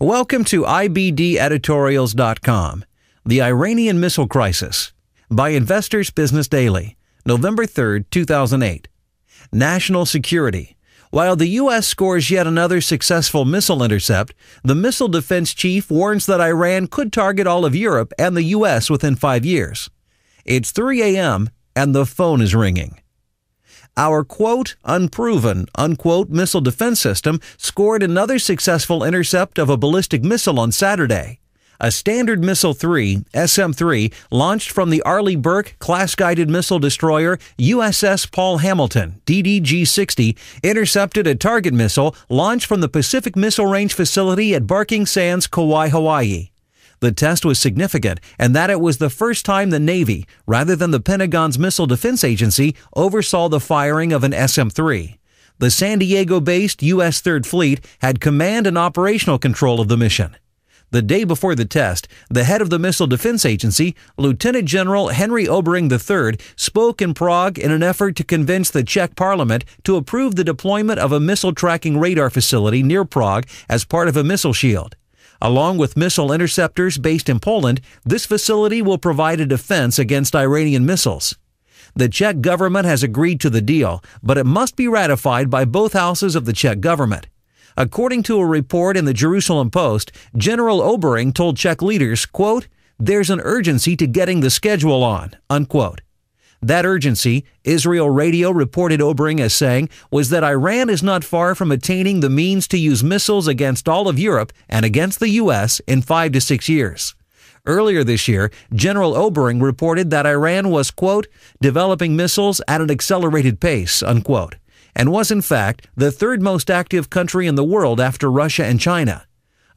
Welcome to IBDeditorials.com, The Iranian Missile Crisis, by Investors Business Daily, November 3, 2008. National security. While the U.S. scores yet another successful missile intercept, the missile defense chief warns that Iran could target all of Europe and the U.S. within 5 years. It's 3 a.m. and the phone is ringing. Our, quote, unproven, unquote, missile defense system scored another successful intercept of a ballistic missile on Saturday. A Standard Missile-3, SM-3, launched from the Arleigh Burke class-guided missile destroyer USS Paul Hamilton, DDG-60, intercepted a target missile launched from the Pacific Missile Range facility at Barking Sands, Kauai, Hawaii. The test was significant in that it was the first time the Navy, rather than the Pentagon's Missile Defense Agency, oversaw the firing of an SM-3. The San Diego-based U.S. Third Fleet had command and operational control of the mission. The day before the test, the head of the Missile Defense Agency, Lieutenant General Henry Obering III, spoke in Prague in an effort to convince the Czech parliament to approve the deployment of a missile tracking radar facility near Prague as part of a missile shield. Along with missile interceptors based in Poland, this facility will provide a defense against Iranian missiles. The Czech government has agreed to the deal, but it must be ratified by both houses of the Czech government. According to a report in the Jerusalem Post, General Obering told Czech leaders, quote, "There's an urgency to getting the schedule on," unquote. That urgency, Israel Radio reported Obering as saying, was that Iran is not far from attaining the means to use missiles against all of Europe and against the U.S. in 5 to 6 years. Earlier this year, General Obering reported that Iran was, quote, developing missiles at an accelerated pace, unquote, and was in fact the third most active country in the world after Russia and China.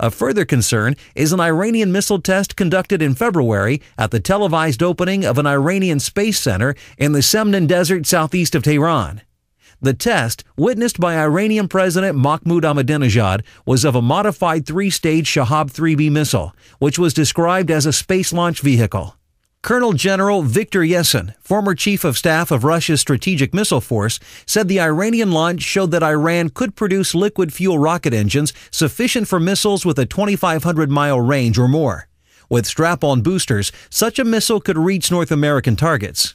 A further concern is an Iranian missile test conducted in February at the televised opening of an Iranian space center in the Semnan Desert southeast of Tehran. The test, witnessed by Iranian President Mahmoud Ahmadinejad, was of a modified three-stage Shahab-3B missile, which was described as a space launch vehicle. Colonel General Viktor Yesin, former chief of staff of Russia's Strategic Missile Force, said the Iranian launch showed that Iran could produce liquid fuel rocket engines sufficient for missiles with a 2,500-mile range or more. With strap-on boosters, such a missile could reach North American targets.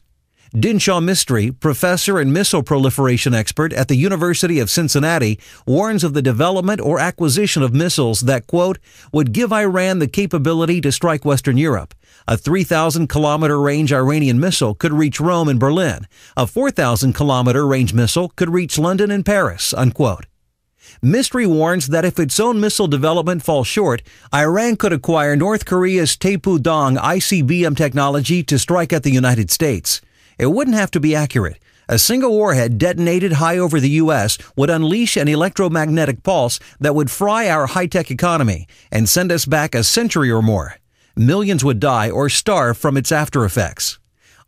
Dinshaw Mistry, professor and missile proliferation expert at the University of Cincinnati, warns of the development or acquisition of missiles that, quote, would give Iran the capability to strike Western Europe. A 3,000-kilometer range Iranian missile could reach Rome and Berlin. A 4,000-kilometer range missile could reach London and Paris, unquote. Mistry warns that if its own missile development falls short, Iran could acquire North Korea's Taepudong ICBM technology to strike at the United States. It wouldn't have to be accurate. A single warhead detonated high over the U.S. would unleash an electromagnetic pulse that would fry our high-tech economy and send us back a century or more. Millions would die or starve from its after effects.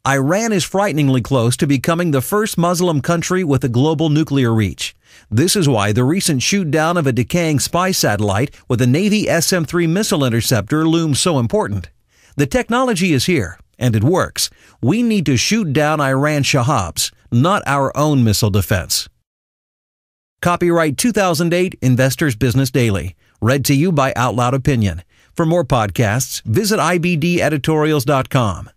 Iran is frighteningly close to becoming the first Muslim country with a global nuclear reach. This is why the recent shoot-down of a decaying spy satellite with a Navy SM-3 missile interceptor looms so important. The technology is here, and it works. We need to shoot down Iran Shahabs, not our own missile defense. Copyright 2008 Investors Business Daily. Read to you by OutloudOpinion. For more podcasts, visit IBDeditorials.com.